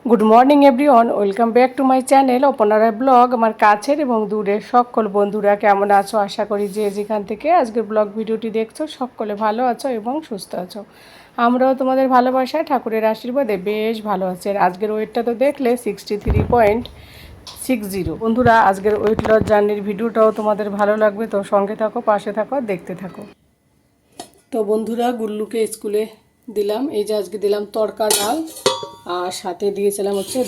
Good morning everyone, welcome back to my channel অপনারা blog. আমার কাছের এবং দূরের সকল বন্ধুরা কেমন আছো? আশা করি যে যেখান থেকে আজকের ব্লগ ভিডিওটি দেখছো সকলে ভালো আছো এবং সুস্থ আছো। আমরাও তোমাদের ভালোবাসায় ঠাকুরের আশীর্বাদে বেশ ভালো আছি। আর আজকের ওয়েটটা তো দেখলে 63.60। বন্ধুরা, আজকের ওয়েট লস জার্নির ভিডিওটাও তোমাদের ভালো লাগবে, তো সঙ্গে থাকো, পাশে থাকো, দেখতে থাকো। তো বন্ধুরা, গুল্লুকে স্কুলে দিলাম। এই যে আজকে দিলাম তড়কা ডাল, আর সাথে দিয়েছিলাম হচ্ছে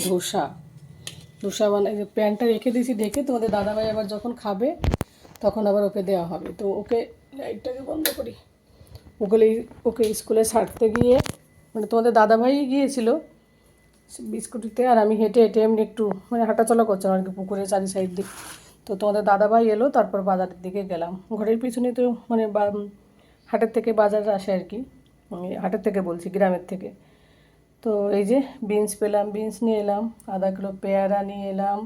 ধোসা বানাই। প্যানটা রেখে দিয়েছি ঢেকে, তোমাদের দাদাভাই আবার যখন খাবে তখন আবার ওকে দেওয়া হবে। তো ওকে লাইটটাকে বন্ধ করি। ওকে স্কুলে ছাড়তে গিয়ে, মানে তোমাদের দাদাভাই গিয়েছিল বিস্কুটিতে, আর আমি হেঁটে হেঁটে এমনি একটু মানে হাঁটাচলা করছিলাম আর কি, পুকুরের চারি সাইড দিক। তো তোমাদের দাদাভাই এলো, তারপর বাজারের দিকে গেলাম। ঘরের পিছনে তো মানে হাটের থেকে বাজার আসে আর কি, আমি হাটের থেকে বলছি, গ্রামের থেকে। তো এই যে বিনস পেলাম, বিনস নিয়ে এলাম, আধা কিলো পেয়ারা নিয়ে এলাম।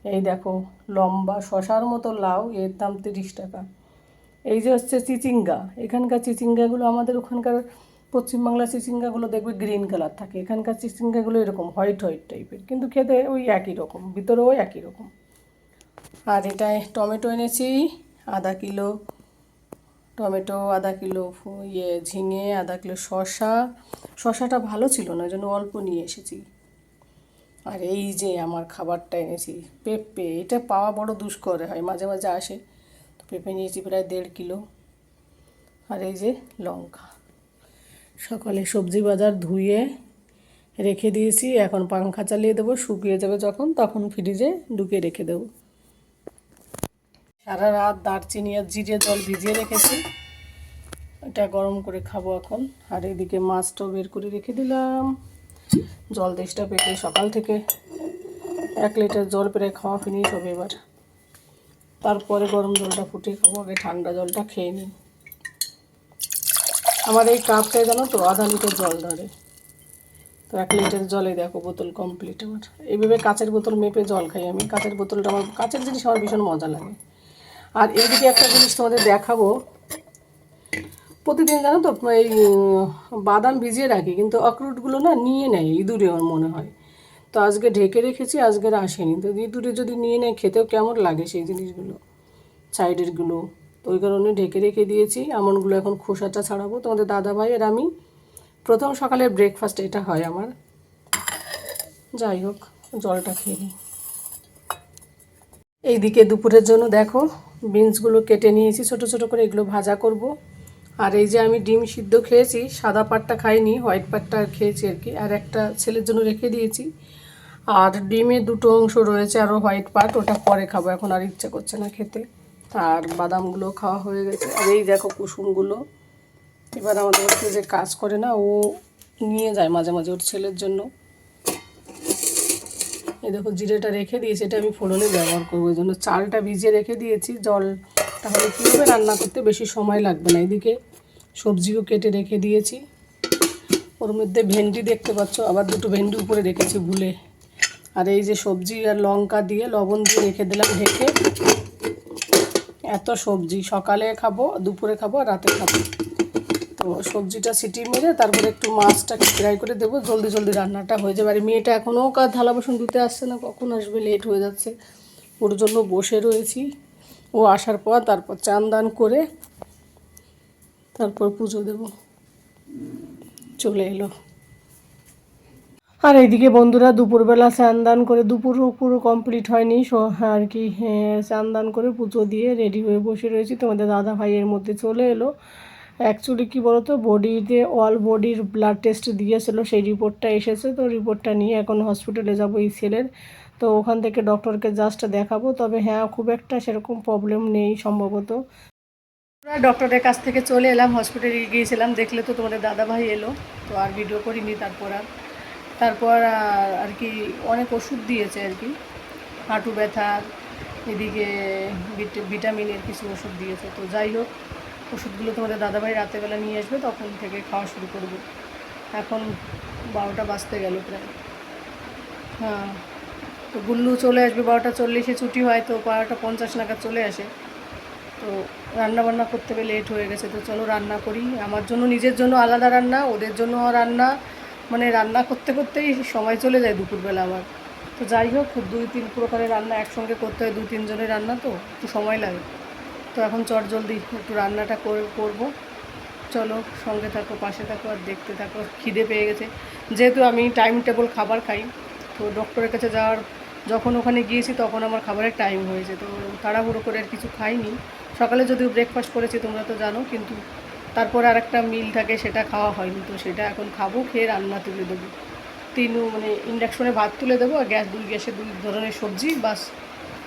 এই দেখো লম্বা শশার মতো লাউ, এর দাম 30 টাকা। এই যে হচ্ছে চিচিঙ্গা, এখানকার চিচিঙ্গাগুলো আমাদের ওখানকার পশ্চিমবাংলার চিচিঙ্গাগুলো দেখবে গ্রিন কালার থাকে, এখানকার চিচিঙ্গাগুলো এরকম হোয়াইট হোয়াইট টাইপের, কিন্তু খেতে ওই একই রকম, ভিতরেও একই রকম। আর এটায় টমেটো এনেছি আধা কিলো, টমেটো আধা কিলো, ঝিঙে আধা কিলো, শশাটা ভালো ছিল না, জন্য অল্প নিয়ে এসেছি। আর এই যে আমার খাবারটা এনেছি পেঁপে, এটা পাওয়া বড় দুষ্কর হয়, মাঝে মাঝে আসে। তো পেঁপে নিয়েছি প্রায় 1.5 কিলো। আর এই যে লঙ্কা। সকালে সবজি বাজার ধুয়ে রেখে দিয়েছি, এখন পাংখা চালিয়ে দেবো, শুকিয়ে যাবে যখন তখন ফ্রিজে ঢুকিয়ে রেখে দেবো। সারা রাত দারচিনি আর জিরে জল ভিজিয়ে রেখেছি, এটা গরম করে খাবো এখন। আর এদিকে মাছটাও বের করে রেখে দিলাম। জল 10টা পেটে সকাল থেকে 1 লিটার জল প্রায় খাওয়া ফিনিশ হবে এবার। তারপরে গরম জলটা ফুটিয়ে খাবো, আগে ঠান্ডা জলটা খেয়ে নিই। আমার এই কাপটায় জানো তো আধা লিটার জল ধরে, তো 1 লিটার জলে দেখো বোতল কমপ্লিট আমার। এইভাবে কাচের বোতল মেপে জল খাই আমি, কাচের বোতলটা আমার, কাচের জিনিস আমার ভীষণ মজা লাগে। আর এইদিকে একটা জিনিস তোমাদের দেখাবো, প্রতিদিন জানো তো এই বাদাম ভিজিয়ে রাখি, কিন্তু অখরোটগুলো না নিয়ে নেয় ইঁদুরে আমার মনে হয়। তো আজকে ঢেকে রেখেছি, আজকের আসেনি। তো ইঁদুরে যদি নিয়ে নেয় খেতেও কেমন লাগে সেই জিনিসগুলো, সাইডেরগুলো। তো ওই কারণে ঢেকে রেখে দিয়েছি। আমনগুলো এখন খোসাটা ছাড়াবো। তোমাদের দাদাভাই আর আমি প্রথম সকালের ব্রেকফাস্ট এটা হয় আমার। যাই হোক, জলটা খেয়ে নিই। এইদিকে দুপুরের জন্য দেখো বিনসগুলো কেটে নিয়েছি ছোট ছোট করে, এগুলো ভাজা করব। আর এই যে আমি ডিম সিদ্ধ খেয়েছি, সাদা পাটটা খাইনি, হোয়াইট পাটটা খেয়েছি আর কি, আর একটা ছেলের জন্য রেখে দিয়েছি। আর ডিমের 2টো অংশ রয়েছে, আরও হোয়াইট পার্ট, ওটা পরে খাবো, এখন আর ইচ্ছা করছে না খেতে। আর বাদামগুলো খাওয়া হয়ে গেছে। আর এই দেখো কুসুমগুলো, এবার আমাদের বাড়িতে যে কাজ করে না, ও নিয়ে যায় মাঝে মাঝে ওর ছেলের জন্য। এই দেখো জিরেটা রেখে দিয়েছি, এটা আমি ফোড়নে ব্যবহার করবো, ওই জন্য চালটা ভিজিয়ে রেখে দিয়েছি। জল তাহলে কী হবে, রান্না করতে বেশি সময় লাগবে না। এদিকে সবজিও কেটে রেখে দিয়েছি, ওর মধ্যে ভেন্ডি দেখতে পাচ্ছ, আবার 2টো ভেন্ডি উপরে রেখেছি ভুলে। আর এই যে সবজি আর লঙ্কা দিয়ে লবণ দিয়ে রেখে দিলাম ঢেকে। এত সবজি, সকালে খাবো, দুপুরে খাবো, আর রাতে খাবো। তো সবজিটা সিটি মেরে তারপরে একটু মাছটাকে ফ্রাই করে দেবো, জলদি জলদি রান্নাটা হয়ে যাবে। আর মেয়েটা এখনও থালা বাসন ধুতে আসছে না, কখন আসবে, লেট হয়ে যাচ্ছে। ওর জন্য বসে রয়েছি, ও আসার পর তারপর চান দান করে তারপর পুজো দেব। চলে এলো। আর এইদিকে বন্ধুরা দুপুরবেলা স্নান দান করে, দুপুরও পুরো কমপ্লিট হয়নি আর কি, স্নান দান করে পুজো দিয়ে রেডি হয়ে বসে রয়েছি। তোমাদের দাদা ভাইয়ের মধ্যে চলে এলো। অ্যাকচুয়ালি কী বলো তো, বডিতে অল বডির ব্লাড টেস্ট দিয়েছিল, সেই রিপোর্টটা এসেছে। তো রিপোর্টটা নিয়ে এখন হসপিটালে যাবো এই ছেলের। তো ওখান থেকে ডক্টরকে জাস্ট দেখাবো। তবে হ্যাঁ, খুব একটা সেরকম প্রবলেম নেই সম্ভবত। ডক্টরের কাছ থেকে চলে এলাম, হসপিটালে গিয়েছিলাম, দেখলে তো তোমাদের দাদাভাই এলো। তো আর ভিডিও করিনি। তারপর আর কি অনেক ওষুধ দিয়েছে আর কি, হাঁটু ব্যথার, এদিকে ভিটামিনের কিছু ওষুধ দিয়েছে। তো যাই হোক, ওষুধগুলো তোমাদের দাদাভাই রাতেরবেলা নিয়ে আসবে, তখন থেকে খাওয়া শুরু করব। এখন 12টা বাজতে গেল প্রায়। হ্যাঁ, তো গুল্লু চলে আসবে 12টা 40-এ ছুটি হয়, তো 12টা 50 নাগাদ চলে আসে। তো রান্না বান্না করতে হবে, লেট হয়ে গেছে। তো চলো রান্না করি, আমার জন্য, নিজের জন্য আলাদা রান্না, ওদের জন্য রান্না, মানে রান্না করতে করতেই সময় চলে যায় দুপুরবেলা আমার। তো যাই হোক, 2-3 প্রকারের রান্না একসঙ্গে করতে হয়, 2-3 জনের রান্না তো একটু সময় লাগে। তো এখন চটজলদি একটু রান্নাটা করবো। চলো সঙ্গে থাকো, পাশে থাকো আর দেখতে থাকো। খিদে পেয়ে গেছে, যেহেতু আমি টাইম টেবল খাবার খাই। তো ডক্টরের কাছে যাওয়ার যখন ওখানে গিয়েছি তখন আমার খাবারের টাইম হয়েছে, তো তাড়াহুড়ো করে আর কিছু খাইনি। সকালে যদিও ব্রেকফাস্ট করেছি তোমরা তো জানো, কিন্তু তারপরে আর একটা মিল থাকে সেটা খাওয়া হয়নি। তো সেটা এখন খাবো, খেয়ে রান্না তুলে দেবো। মানে ইন্ডাকশনে ভাত তুলে দেবো আর গ্যাসে 2 ধরনের সবজি, বাস।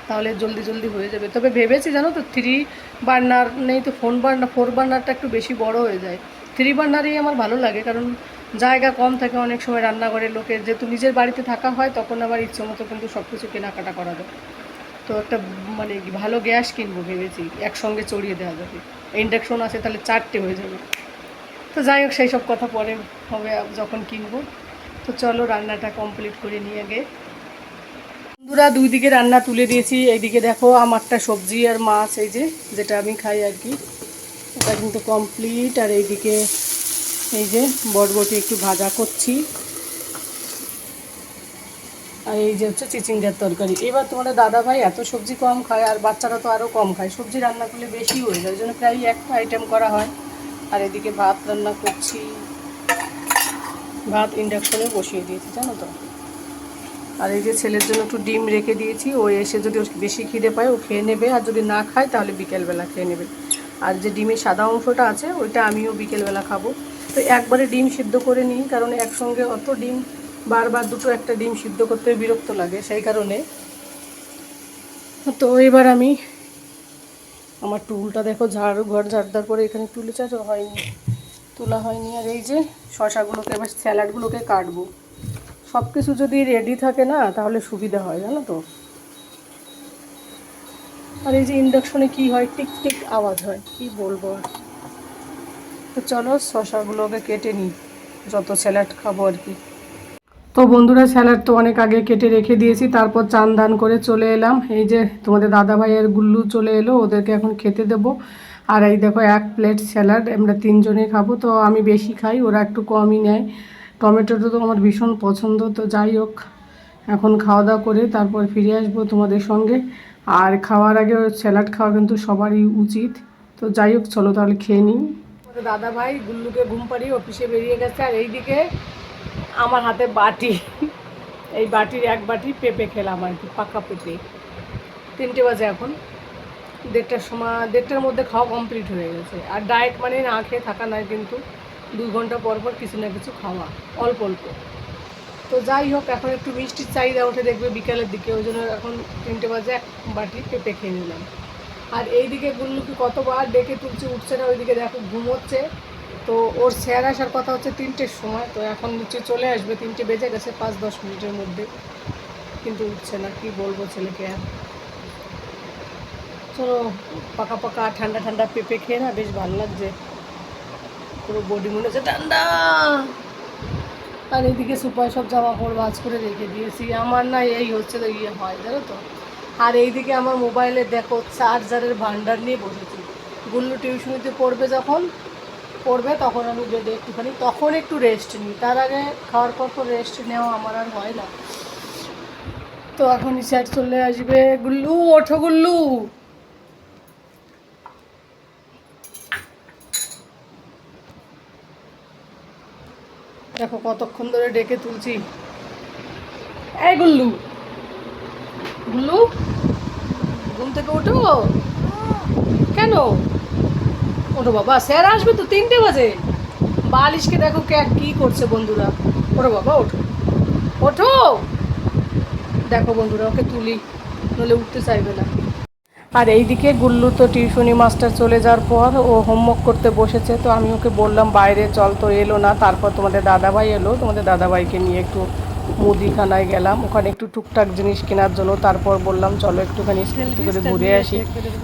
তাহলে জলদি জলদি হয়ে যাবে। তবে ভেবেছি জানো তো, 3 বার্নার নেই তো 4 বার্নারটা একটু বেশি বড় হয়ে যায়। 3 বার্নারই আমার ভালো লাগে, কারণ জায়গা কম থাকে অনেক সময় রান্নাঘরে লোকের, যেহেতু নিজের বাড়িতে থাকা হয় তখন আবার ইচ্ছে মতো কিন্তু সব কিছু কেনাকাটা করা যায়। তো একটা মানে ভালো গ্যাস কিনবো ভেবেছি, একসঙ্গে চড়িয়ে দেওয়া যাবে। ইন্ডাকশন আছে তাহলে 4টে হয়ে যাবে। তো যাই হোক, সেই সব কথা পরে হবে যখন কিনবো। তো চলো রান্নাটা কমপ্লিট করে নিয়ে আগে। বন্ধুরা, 2 দিকে রান্না তুলে দিয়েছি। এইদিকে দেখো আমারটা সবজি আর মাছ, এই যে যেটা আমি খাই আর কি, এটা কিন্তু কমপ্লিট। আর এইদিকে এই যে বরবটি একটু ভাজা করছি, আর এই যে হচ্ছে চিচিঙ্গার তরকারি। এবার তোমাদের দাদাভাই এত সবজি কম খায়, আর বাচ্চারা তো আরও কম খায়, সবজি রান্না করলে বেশি হয়ে যায়, ওই জন্য প্রায় একটা আইটেম করা হয়। আর এদিকে ভাত রান্না করছি, ভাত ইন্ডাকশনে বসিয়ে দিয়েছি জানো তো। আর এই যে ছেলের জন্য একটু ডিম রেখে দিয়েছি, ও এসে যদি ওর বেশি খিদে পায় ও খেয়ে নেবে, আর যদি না খায় তাহলে বিকেলবেলা খেয়ে নেবে। আর যে ডিমের সাদা অংশটা আছে ওইটা আমিও বিকেলবেলা খাবো। তো একবারে ডিম সিদ্ধ করে নিই, কারণ একসঙ্গে অত ডিম বারবার দুটো একটা ডিম সিদ্ধ করতে বিরক্ত লাগে, সেই কারণে। তো এবার আমি আমার টুলটা দেখো, ঘর ঝাড় দেওয়ার পরে এখানে তোলা হয়নি। আর এই যে শশাগুলোকে, এবার স্যালাডগুলোকে কাটবো। সব কিছু যদি রেডি থাকে না তাহলে সুবিধা হয় জানো তো। আর এই যে ইন্ডাকশনে কি হয়, টিক টিক আওয়াজ হয়, কি বলবো আর। তো চলো শশাগুলোকে কেটে নিই, যত স্যালাড খাবো আর কি। তো বন্ধুরা, স্যালাড তো অনেক আগে কেটে রেখে দিয়েছি, তারপর চান দান করে চলে এলাম। এই যে তোমাদের দাদা ভাইয়ের গুল্লু চলে এলো, ওদেরকে এখন খেতে দেবো। আর এই দেখো 1 প্লেট স্যালাড, আমরা 3 জনে খাবো, তো আমি বেশি খাই, ওরা একটু কমই নেয়। টমেটোটা তো আমার ভীষণ পছন্দ। তো যাই হোক, এখন খাওয়া দাওয়া করে তারপর ফিরে আসবো তোমাদের সঙ্গে। আর খাওয়ার আগে স্যালাড খাওয়া কিন্তু সবারই উচিত। তো যাই হোক, চলো তাহলে খেয়ে নিই। আমাদের দাদা ভাই গুল্লুকে ঘুম পাড়িয়ে অফিসে বেরিয়ে গেছে, আর এইদিকে আমার হাতে বাটি, এই বাটির 1 বাটি পেঁপে খেলাম আর কি, পাকা পেঁপে। 3টে বাজে এখন, 1:30টার মধ্যে খাওয়া কমপ্লিট হয়ে গেছে। আর ডায়েট মানে না খেয়ে থাকা নয়, কিন্তু 2 ঘন্টা পর পর কিছু না কিছু খাওয়া, অল্প অল্প। তো যাই হোক, এখন একটু মিষ্টির চাহিদা ওঠে দেখবে বিকালের দিকে, ওই জন্য এখন 3টে বাজে 1 বাটি পেঁপে খেয়ে নিলাম। আর এইদিকে গুল্লুকে কতবার ডেকে তুলছে, উঠছে না, ওইদিকে দেখো ঘুমোচ্ছে। তো ওর স্যার আসার কথা হচ্ছে 3টের সময়, তো এখন নিচে চলে আসবে, 3টে বেজে গেছে 5-10 মিনিটের মধ্যে, কিন্তু উঠছে না, কি বলবো ছেলেকে আর। চলো, পাকা পাকা ঠান্ডা ঠান্ডা পেঁপে খেয়ে না বেশ ভালো লাগছে, পুরো বডি মনে হচ্ছে ঠান্ডা। আর এদিকে সুপার সব জামা কাপড় ভাঁজ করে রেখে দিয়েছি, আমার না এই হচ্ছে তো হয় জানো তো। আর এইদিকে আমার মোবাইলে দেখো চার্জারের ভান্ডার নিয়ে বসেছি। গুল্লু টিউশনিতে পড়বে তখন আমি বেডে একটুখানি, তখন একটু রেস্ট নিই, তার আগে খাওয়ার পর তো রেস্ট নেওয়া আমার আর হয় না। তো এখন স্যার চলে আসবে। গুল্লু ওঠো, গুল্লু। দেখো কতক্ষণ ধরে ডেকে তুলছি। এই গুল্লু, গুল্লু ঘুম থেকে ওঠো। কেন? ওঠো বাবা, স্যার আসবে তো, 3টে বাজে। বালিশকে দেখো কি করছে বন্ধুরা। ওঠো বাবা, ওঠো ওঠো। দেখো বন্ধুরা, ওকে তুলি, নইলে উঠতে চাইবে না। আর এইদিকে গুল্লু তো টিউশনি মাস্টার চলে যাওয়ার পর ও হোমওয়ার্ক করতে বসেছে, তো আমি ওকে বললাম বাইরে চল, তো এলো না। তারপর তোমাদের দাদাভাই এলো, তোমাদের দাদাভাইকে নিয়ে একটু মুদিখানায় গেলাম, ওখানে একটু টুকটাক জিনিস কেনার জন্য। তারপর বললাম চলো একটুখানি স্কুটি করে ঘুরে আসি।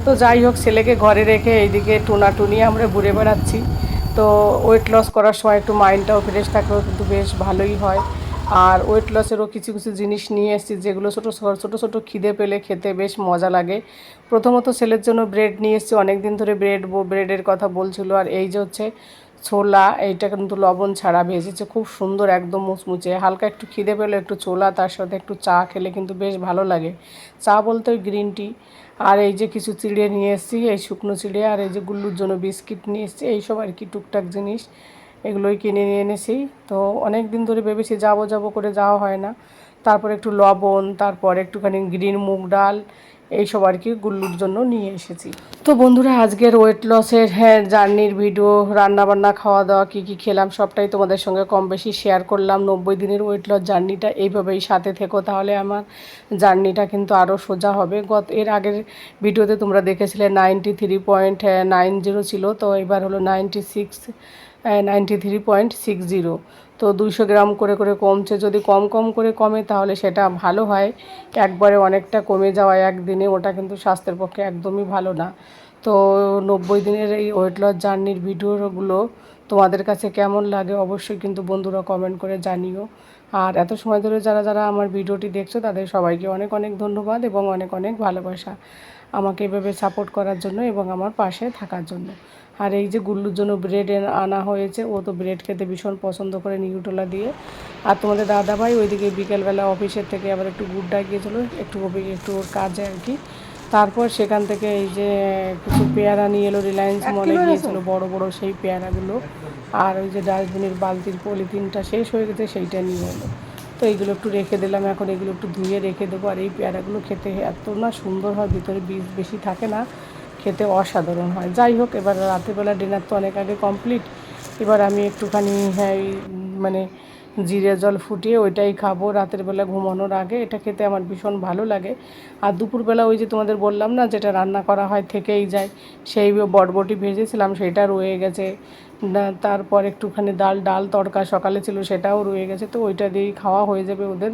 তো যাই হোক, ছেলেকে ঘরে রেখে এইদিকে টোনাটুনি আমরা ঘুরে বেড়াচ্ছি। তো ওয়েট লস করার সময় একটু মাইন্ডটাও ফ্রেশ থাকলেও কিন্তু বেশ ভালোই হয়। আর ওয়েট লসেরও কিছু কিছু জিনিস নিয়ে এসেছি, যেগুলো ছোটো ছোটো খিদে পেলে খেতে বেশ মজা লাগে। প্রথমত ছেলের জন্য ব্রেড নিয়ে এসেছি, অনেক দিন ধরে ব্রেডের কথা বলছিল। আর এই যে হচ্ছে ছোলা, এইটা কিন্তু লবণ ছাড়া ভেজেছে, খুব সুন্দর একদম মুচমুচে। হালকা একটু খিদে পেলে একটু ছোলা, তার সাথে একটু চা খেলে কিন্তু বেশ ভালো লাগে। চা বলতে ওই গ্রিন টি। আর এই যে কিছু চিড়ে নিয়ে এসেছি, এই শুকনো চিড়ে, আর এই যে গুল্লুর জন্য বিস্কিট নিয়ে এসেছি, এইসব আর কি টুকটাক জিনিস এগুলোই কিনে নিয়ে এনেছি। তো অনেক দিন ধরে ভেবেছি যাবো যাবো করে যাওয়া হয় না। তারপর একটু লবণ, তারপর একটুখানি গ্রিন মুগ ডাল, এইসব আর কি গুল্লুর জন্য নিয়ে এসেছি। তো বন্ধুরা, আজকের ওয়েট লসের জার্নির ভিডিও, রান্নাবান্না, খাওয়া দাওয়া, কী কী খেলাম সবটাই তোমাদের সঙ্গে কম বেশি শেয়ার করলাম। 90 দিনের ওয়েট লস জার্নিটা এইভাবেই সাথে থেকো, তাহলে আমার জার্নিটা কিন্তু আরও সোজা হবে। এর আগের ভিডিওতে তোমরা দেখেছিলে 93.90 ছিল, তো এবার হলো 93.60। তো 200 গ্রাম করে করে কমছে। যদি কম কম করে কমে তাহলে সেটা ভালো হয়। একবারে অনেকটা কমে যাওয়া একদিনে, ওটা কিন্তু স্বাস্থ্যের পক্ষে একদমই ভালো না। তো 90 দিনের এই ওয়েট লস জার্নির ভিডিওগুলো তোমাদের কাছে কেমন লাগে অবশ্যই কিন্তু বন্ধুরা কমেন্ট করে জানিও। আর এত সময় ধরে যারা যারা আমার ভিডিওটি দেখছো তাদের সবাইকে অনেক অনেক ধন্যবাদ এবং অনেক অনেক ভালোবাসা আমাকে এভাবে সাপোর্ট করার জন্য এবং আমার পাশে থাকার জন্য। আর এই যে গুল্লুর জন্য ব্রেড আনা হয়েছে, ও তো ব্রেড খেতে ভীষণ পছন্দ করে নিউট্রেলা দিয়ে। আর তোমাদের দাদাভাই ওইদিকে বিকেলবেলা অফিসের থেকে আবার একটু গুড্ডা গিয়েছিলো, একটু ওর কাজে আর কি। তারপর সেখান থেকে এই যে কিছু পেয়ারা নিয়ে এলো, রিলায়েন্স মলে গিয়েছিলো, বড় বড় সেই পেয়ারাগুলো। আর ওই যে ডাস্টবিনের বালতির পলিথিনটা শেষ হয়ে গেছে, সেইটা নিয়ে এলো। তো এইগুলো একটু রেখে দিলাম, এখন এগুলো একটু ধুয়ে রেখে দেবো। আর এই পেয়ারাগুলো খেতে এত না সুন্দর হয়, ভিতরে বীজ বেশি থাকে না, খেতে অসাধারণ হয়। যাই হোক, এবার রাতেরবেলা ডিনার তো অনেক আগে কমপ্লিট। এবার আমি একটুখানি মানে জিরে জল ফুটিয়ে ওইটাই খাবো রাতের বেলা ঘুমানোর আগে। এটা খেতে আমার ভীষণ ভালো লাগে। আর দুপুরবেলা ওই যে তোমাদের বললাম না, যেটা রান্না করা হয় থেকেই যায়, সেই বটবটি ভেজেছিলাম, সেটা রয়ে গেছে। তারপর একটুখানি ডাল তড়কা সকালে ছিল, সেটাও রয়ে গেছে। তো ওইটা দিয়েই খাওয়া হয়ে যাবে ওদের।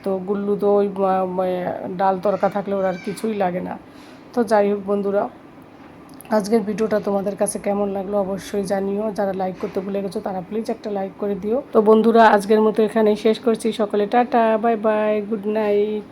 তো গুল্লু তো ওই ডাল তড়কা থাকলে ওর আর কিছুই লাগে না। তো যাই হোক বন্ধুরা, আজকের ভিডিওটা তোমাদের কাছে কেমন লাগলো অবশ্যই জানিও। যারা লাইক করতে ভুলে গেছো তারা প্লিজ একটা লাইক করে দিও। তো বন্ধুরা, আজকের মতো এখানেই শেষ করছি। সকলে tata, bye bye, good night.